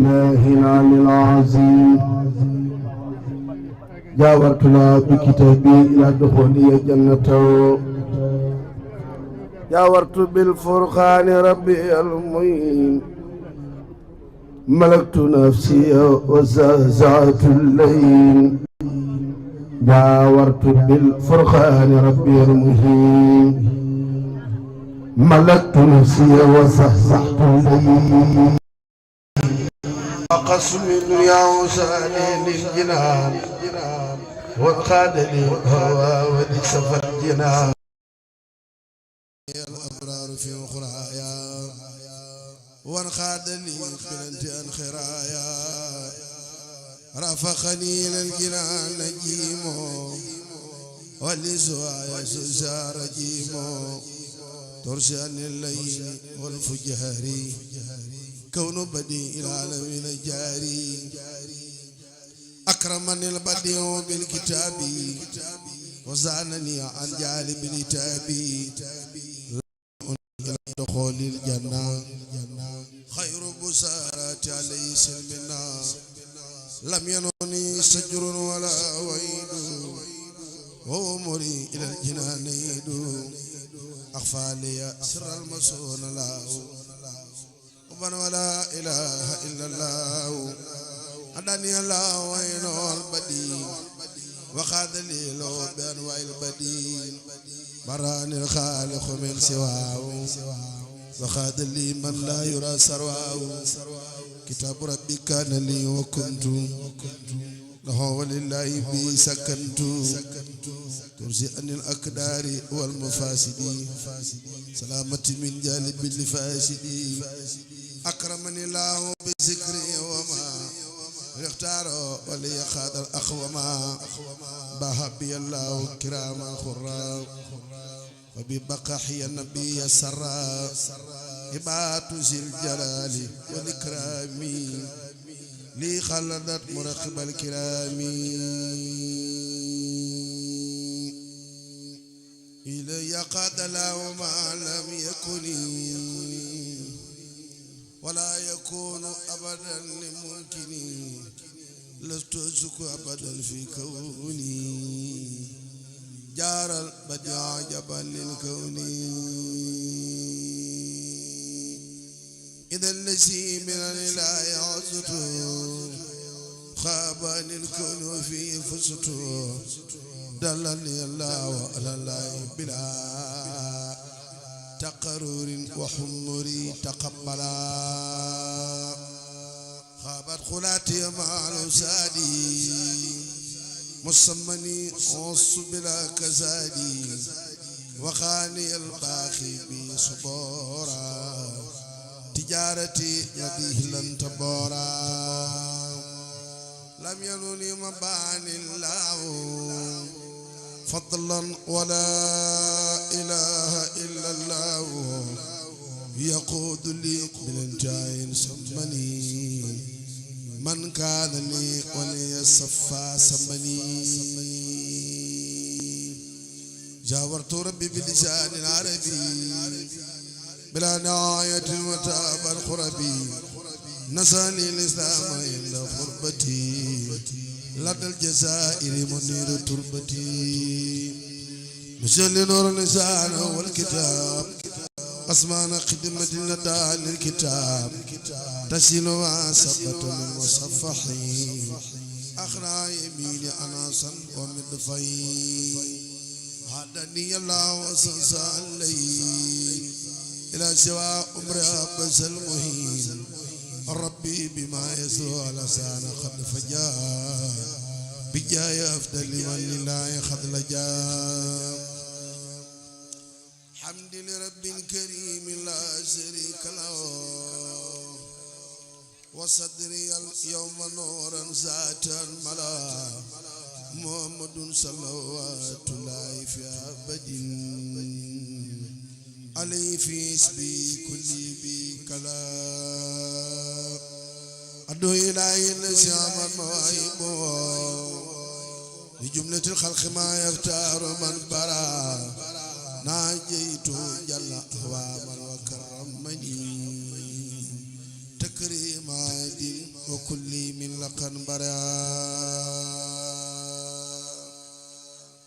الله العلي العظيم جاورتنا بكتابي إلى دخولي جنته جاورت بالفرقان ربي المعين ملكت نفسي وزعزعت الليل جاورت بالفرقان ربي المعين ملكت نفسي وزعزعت الليل قسم الدنيا وسالي للجنان وانقاد لي الهوى ولسف الجنان الأبرار في خرايا وانقاد لي بلنت خرايا رافقني للجنان نجيمو ولزوايا سوسار جيمو ترساني الليل والفجهري كون بديع العالمين جاري أكرمني البديع بالكتاب وزانني عن جالب الكتاب دخول الجنة خير بسارات عليه سلمنا لم ينوني سجر ولا ويد وأمري إلى الجنان يد أخفى لي سر المسون له ولا إله إلا الله أداني الله وين البديل وخذ لي لو بأنواع البديل براني الخالق من سواه وخذ لي من لا يرى سرواه كتاب ربي كان لي وكنت له ولله بي سكنت ترزي عن الأقدار والمفاسد سلامة من جانب الفاسد أكرمني الله بذكري وما يختار ولي خاد الأخوما بهبي الله كرام الخرام وببقحي النبي السراء إبات ذي الجلال والإكرام لي خلدت مرقب الكرام إلي قاد له ما لم يكن ولا يكون أبدا لممكني لست أشك أبدا في كوني جار البديع جبل للكون إذا الذي من الإله يعزته خابني الكون في فسته دلني الله على الله بلا تقرر وحمري تقبلا خابت خلاتي مع الأسادي مصمني أوص بلا كزادي وخاني الباخي بصبورا تجارتي يديه لن تبورا لم ينوني مباني الله فضلا ولا إله إلا الله يقود لي بالانجاء سمني من كان لي ولي الصفا سمني جاورت ربي بلسان العربي بلا نهاية وتاب الخربي نساني الإسلام عند غربتي لدى الجزائر منير تربتي مسل نور اللسان والكتاب أسمان خدمة لدى للكتاب تسيل وسبة من مصفحي أخرى يميني أناسا ومدفعي هدني الله وسنسى لي إلى سوى أمر أبس المهين ربي بما يسوى لسان قد فجاء بجاي أفضل من لله قد لجا حمد لرب كريم لا شريك له وصدري اليوم نورا ذاتا ملا محمد صلوات الله في أبد علي في اسمي كل بكلا أدعو إلهي النسيام المواهب لجملة الخلق ما يختار من برا ناجيت جل أهواما وكرمني كريمات وكل من لقن برا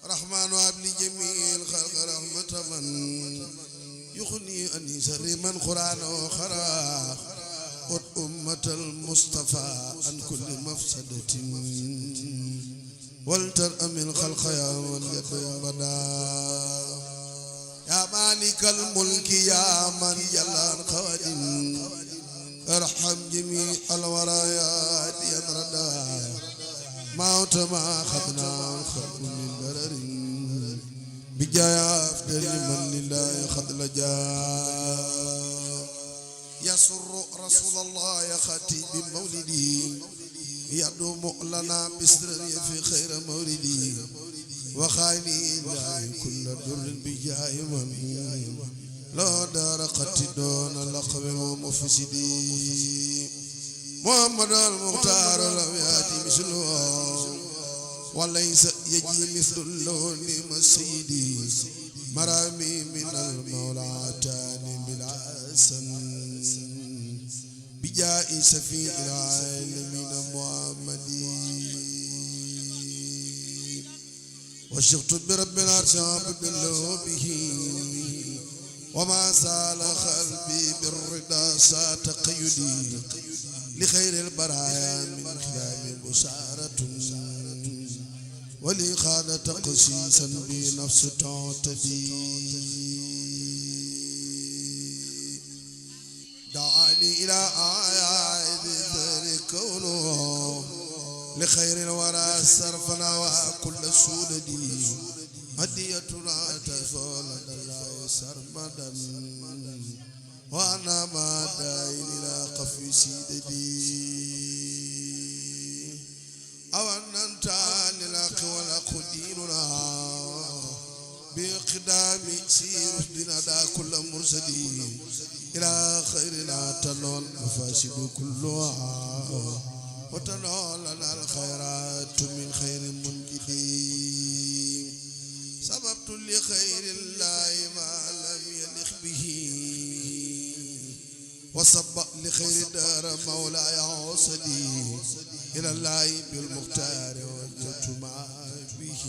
رحمن وابل جميع الخلق رحمة من يغني أني شر من قرآن وخرا قد أمة المصطفى عن كل مفسدة ولترأ من خلق يا ولد بدا يا مالك الملك يا من جل القوادم ارحم جميع الورى يا دي الردى موت ما خذنا الخلق من برر بجاي أفضل من لله خذ لجا يسر رسول الله يا خطيب مولدي يدوم لنا بسر في خير مولدي وخاني الله كل در بجاي من لا دار قتدون لقب ومفسدي محمد المختار لم يأتي مثله وليس يجي مثل اللون مسيدي مرامي من المولى تاني بالعسن بجاء سفي العالمين محمدي وشغت برب العرش عبد الله به وما سال قلبي بالرضا سات قيدي لخير البرايا من خلال بشارة ولي خاد تقسيسا بنفس تعتدي دعاني إلى آيات ذلك كونه لخير الورى صرفنا وكل سوددي هديتنا تزول الله سرمدا وانا ما داين الى قفي سيددي او ان انت للاخ والاخ ديننا باقدام سير دنا دا كل مرسدي الى خيرنا تنول مفاسد كلها وتنول لنا الخيرات من خير منجدين سببت لخير الله ما لم يلخ به وصب لخير دار مولاي عصدي إلى الله بالمختار وجدت مع به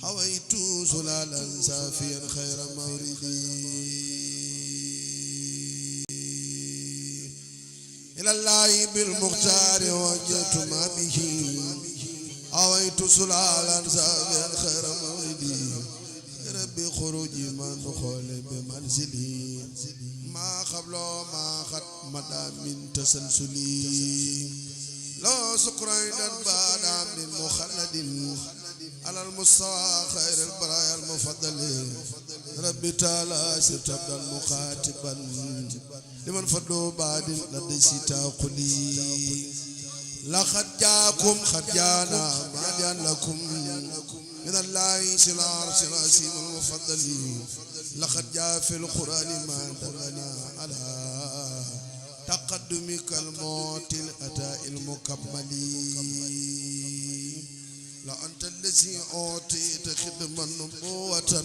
هويت سلالا سافيا خير موردي إلى الله بالمختار وجدت مع به هويت سلالا سافيا خير موردي ربي خروجي من دخول بمنزلي ما قبل ما خد مدى من تسلسلي لا سكرين بعد من مخلد على المستوى خير البرايا المفضل ربي تعالى ستبدأ مخاطبا لمن فضلوا بعد لدي ستا قلي لقد جاكم خد جانا ما جان لكم من الله سلار سلاسيم المفضل لقد جاء في القرآن ما دلنا على تقدمك الموت الأداء المكمل لأنت الذي أعطيت خدما نبوة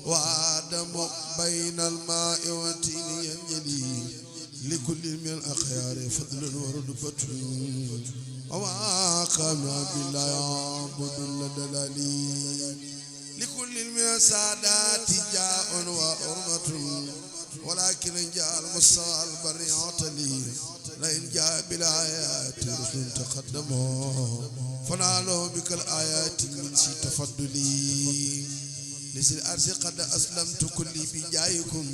وآدم بين الماء والتين ينجلي لكل من الأخيار فضل ورتبة وما كان بالله يعبد الدلالي لكل من السادات جاء وأرمة ولكن جاء المستوى البر يعتلي لئن جاء بالآيات رسل تقدموا فنالوا بك الآيات من سي تفضلي لسل الأرض قد أسلمت كلي بجايكم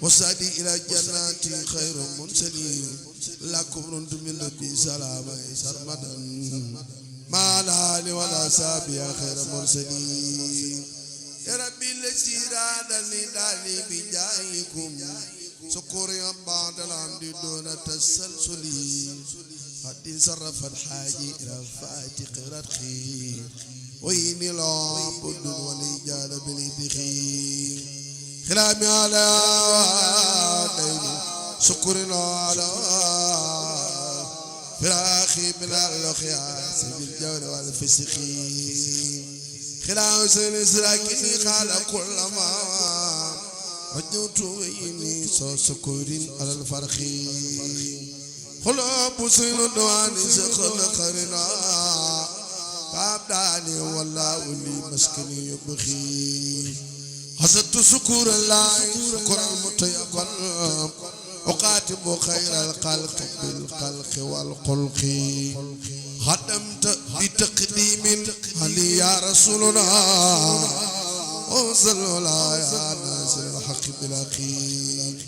وسادي إلى جنات خير منسلي لكم رند من ربي سلام سرمدا ما لا ولا سابيا خير مرسلين يا ربي الذي رادني داني بجايكم سكوري بعد العمد دون تسلسلي قد صرف الحاج إلى فاتق رتخي وإني العبد والإجال بالإدخي خلامي على دين شكرنا على فراخي من الأخياس بالجور والفسخي خلاو سنسركني خال كل ما وجوت ويني سو سكورين على الفرخ خلاب سين دواني سخل خرنا كابداني والله ولي مسكني يبخي حسدت سكور الله شكر المتيقن أقاتب خير الخلق بالخلق والخلق خدمت بتقديم علي يا رسولنا وصل ولا يا ناصر الحق بالأخير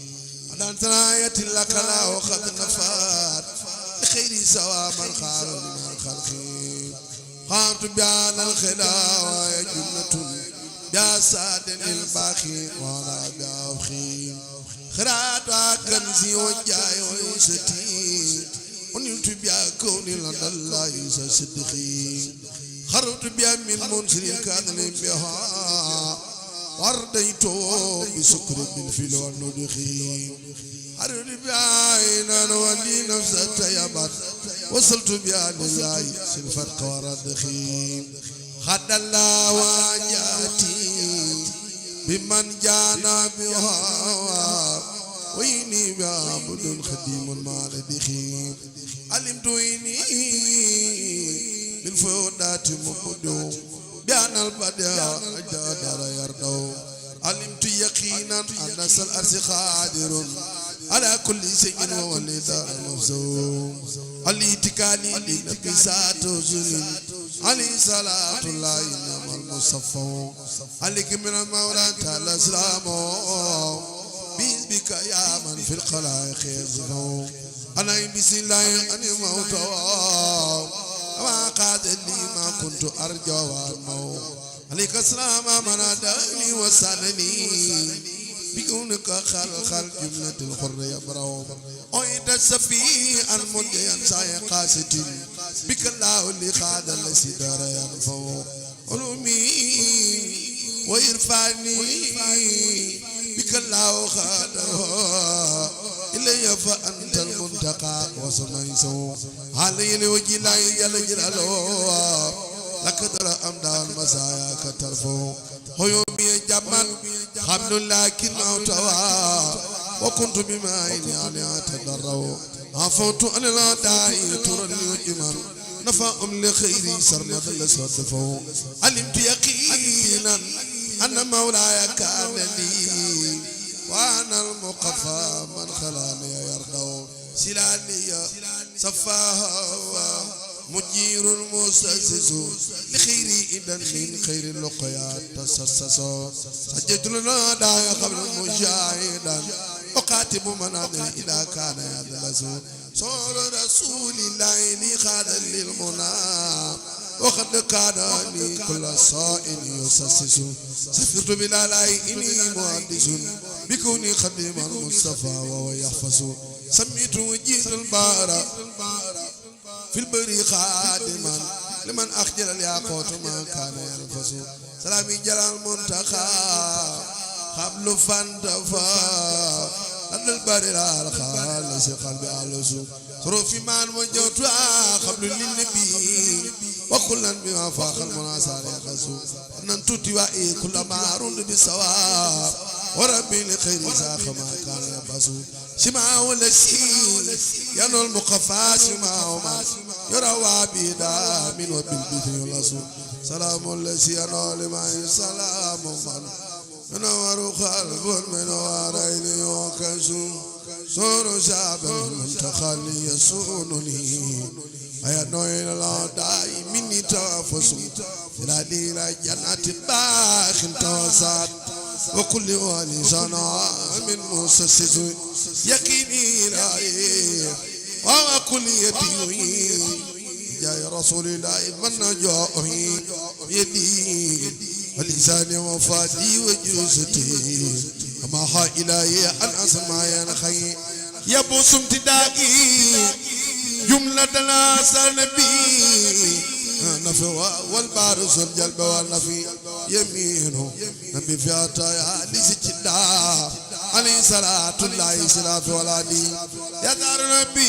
أنت آية لك لا وقد نفات بخير سوا من خار من الخلق خارت بيان الخلا ويا جنة يا ساد الباخي ولا بأخي خرات وكنزي وجاي ويستي ونلت بيا كوني لدى الله يسصدقي خرت بيا من منصر كان بها ورديتو بسكر بالفيل والندخي خرت بيا إن ولي نفس تيابات وصلت بيا لله سلفت وردخي خد الله وجاتي بمن جانا بها ويني بعبد خديم مع لدخي علمت ويني بالفودات مبدو بيان البدع جدار يردو علمت يقينا أن الأرض قادر على كل شيء وولد مفزوم علي تكالي لنبي ذات زين علي صلاة الله إنما المصفى عليك من المولى تعالى السلام بك يا من في الخلائق يزفو أنا بسم الله أن الموت وما قاد لي ما كنت أرجو وأنمو عليك السلام من أداني وسالني بكونك خلق جملة الحر يبرو أيد السفي المدين سايقاست بك الله اللي خاد السدار ينفو علومي وإرفاني بك الله خاده إلي فأنت المنتقى وسميسو علي لوجي لا يجلالو لقدر أمدى المسايا كترفو هيومي جمال حمد لكن موتوا وكنت بما إني علي أتدروا عفوت عن الأداء ترى اليوم نفعهم لخيري سرمد لصدفوا علمت يقينا أن مولاي كان لي وأنا المقفى من خلاني يرضو سلالي صفاها مجير المسسس لخيري إذن من خير اللقيات تسسس سجدت لنا داعي قبل مجاهدا أقاتب منادر إذا كان يدلس صور رسول الله لي خادا للمنى وقد كان لي كل صائن يسسس سفرت بلا لاي إني مهندس بكوني خديم المصطفى وهو يحفظ سميت وجيت البارة في البري خادما لمن أخجل الياقوت ما كان ينفس سلامي جلال المنتخى قبل فانتفا لدى البري لا الخالص قلبي ألوسو صروفي من وجوتها قبل للنبي وكلا بما فاق المناصر يقسو ننتوتي وإيه كل ما رند بسواب وربي لخير ساق ما كان يبسو سماء والسين ينو المقفى سماء وما يروى بيدا من وبالبيت يلسو سلام الذي ينو لما سلام من منور قلب منور عين يوكسو صور شعب المنتخل يسونني أيانو إلى الله داي مني تفسو إلى دير جنات باخ توسات وكل والي صنع من مسسس يقيني رأي وكل يدي جاي رسول الله من نجاه يدي ولساني وفادي وجوزتي أما ها إلهي أن أسمع يا خي يبو سمتدائي جملة الناس نبي نفوا والبارس الجلب والنفي يمينه نبي فياتا يا لسجدا عليه صلاة الله صلاة ولادي يا دار نبي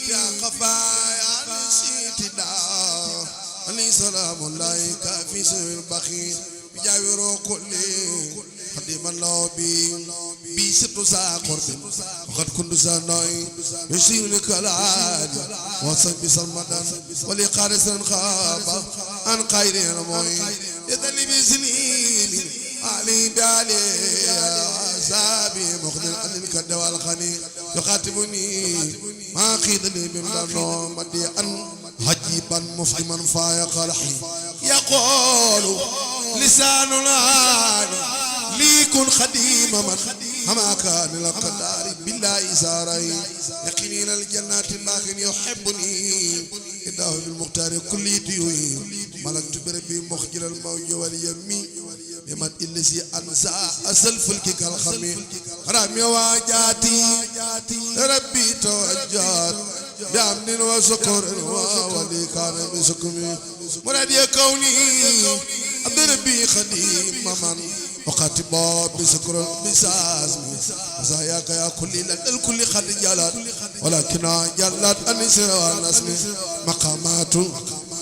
يا خفايا لسجدا عليه سلام الله كافي سوى البخيل بجاورو كل خديما له بي ست سا قرب وقد كنت سانوي يشير لك العالي وصل بسرمدا ولقارس خاب عن خير موي يدلي بسنين علي بعلي عذابي مخدر عن الكد والخني يخاطبني ما قيد لي بمدنو مديا حجيبا مفهما فايق الحي يقول لسان العالي ليكن خديم من هما كان القدار بالله ساري يقيني الى الجنات الباخن يحبني إداه بالمختار كل ديوي ملكت بربي مخجل الموج واليمي بمد الذي أنسى أسل فلك كالخمي رامي واجاتي ربي توجات بأمن وسكر وولي كان بسكمي مرادي كوني عبد ربي خديم من وقاتب بسكر بسازمي زاياك يا كل الكل خد جلات ولكن جلات النسر والنسم مقامات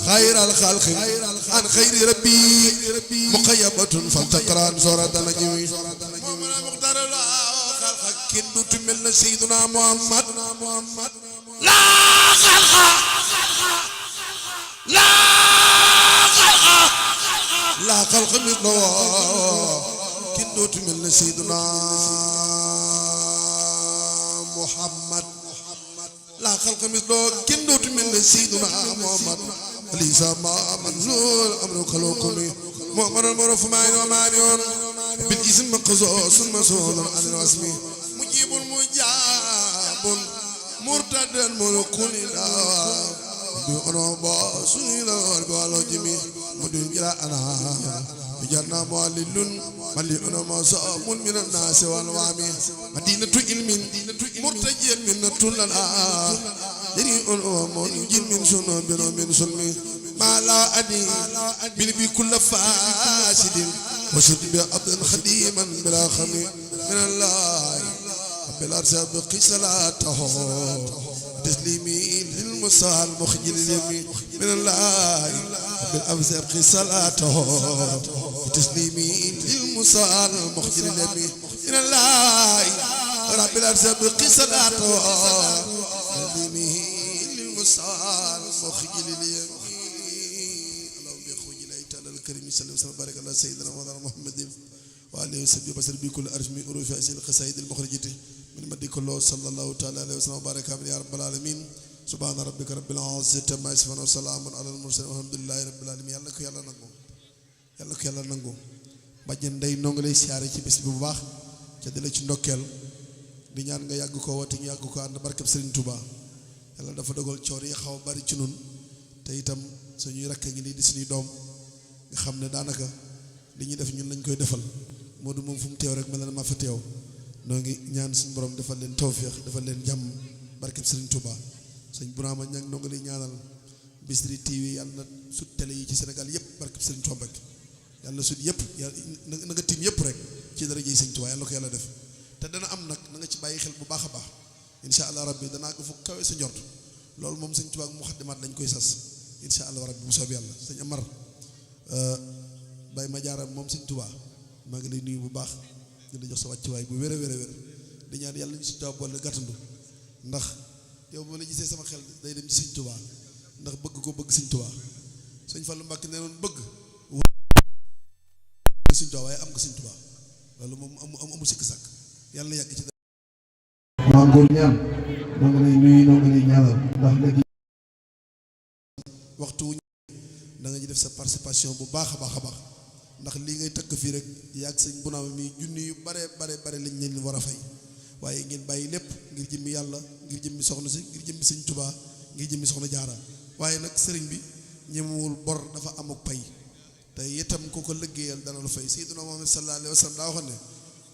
خير الخلق عن خير ربي مقيبة فلتقرأ سورة النجم مختار الله خلق كندو تملنا سيدنا محمد لا خلق لا خلق لا خلق مثله كندو تملنا سيدنا محمد لا خلق مثله كندو تملنا سيدنا محمد ليس ما منزول أمر خلقني مؤمن المعروف معين ومعنيون بالاسم قصص مسؤول عن الاسم مجيب مجاب مرتد ملكون لا بأنا باسون لا بالله جميع مدين جرا أنا بجانا معلل مليون ما صام من الناس والوامي مدينة علم مرتجل من طولنا جري أمون جل من سنة بنا من سلمي ما لا أدي بلبي كل فاسد وشد بعبد خديما بلا خمي من الله بلا سابق صلاته تسليمي للمصال مخجل اليمين من الله بلا سابق صلاته تسليمي للمصال مخجل اليمين من الله رب الأرزاق صلاته تسليمي للمصال مخجل اليمين الكريم صلى الله عليه وسلم بارك الله سيدنا مولانا محمد وعليه وسلم بصر بكل أرجم أروف أسئلة القصائد المخرجة من مدي كله صلى الله تعالى عليه وسلم وبارك يا رب العالمين سبحان ربك رب العزة عما يصفون وسلام على المرسلين والحمد لله رب العالمين yàlla ko yàlla nangu bàjjen day nongu lay siyaare ci bis bu baax ca di la ci ndokkeel di ñaan nga yàgg ko woote ñu yàgg ko ànd barkeb Serigne Touba yàlla dafa dogal coor yi xaw bari ci nun te itam suñuy rakk ngi nii di suñuy doom nga xam ne daanaka li ñuy def ñun lañ koy defal Modou moom fu mu teew rek mel na ma fa teew noo ngi ñaan suñu borom defal leen tawféex defal leen jàmm barkeb Serigne Touba sëñ Bourama ñang noo ngi lay ñaanal Bichri TV yàlla na sut télé yi ci Sénégal yëpp barkeb Serigne Touba yàlla na sut yëpp yàlla na nga tiim yëpp rek ci dara jëy sëñ Touba yàlla ko yàlla def te dana am nag na nga ci bàyyi xel bu baax a baax incha allah rabbi danaa ko fu kawe sa njort loolu moom sëñ Touba ak Muxaddamaat lañ koy sas incha allah rabbi bu soob yàlla sëñ Amar Baye Madiara moom sëñ Touba maa ngi lay nuyu bu baax di la jox sa wàccuwaay bu wér a wér a wér di ñaan yàlla ñu si Touba boole gàttandu ndax yow boo la gisee sama xel day dem ci sëñ Touba ndax bëgg ko bëgg sëñ Touba sëñ Fallou Mbacke nee noon bëgg sëñ Touba waaye am nga sëñ Touba loolu moom amul sikk sàkk yàlla na yàgg ci maa ngi ñaan maa ngi lay nuyu maa ngi lay ñaanal ndax léegi waxtu da nga ci def sa participation bu baax a baax ndax lii ngay takk fii rek yàgg sëñ Bounama mi junni yu bare lañ leen war a fay waaye ngeen bàyyi lépp ngir jëmmi yàlla ngir jëmmi soxna si ngir jëmmi sëñ Touba ngir jëmmi soxna Jaara waaye nag sëriñ bi ñemewul bor dafa amuk pay te itam ku ko liggéeyal dana lu fay Seydina Muhammad sallallahu alayhi wa sallam daa waxoon ne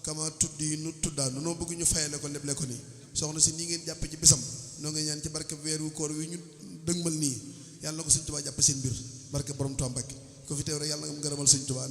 kama tuddi nu tuddaa noo bëgg ñu fayale ko leble ko nii soxna si nii ngeen jàppe ci bisam noo ngi ñaan ci barke weeru koor wi ñu dëgmal nii yàlla na ko sëñ Touba jàppe seen mbir barke borom Tuubaa Mbàkke ko fi teew rek yàlla nga am ngërëmal sëñ Touba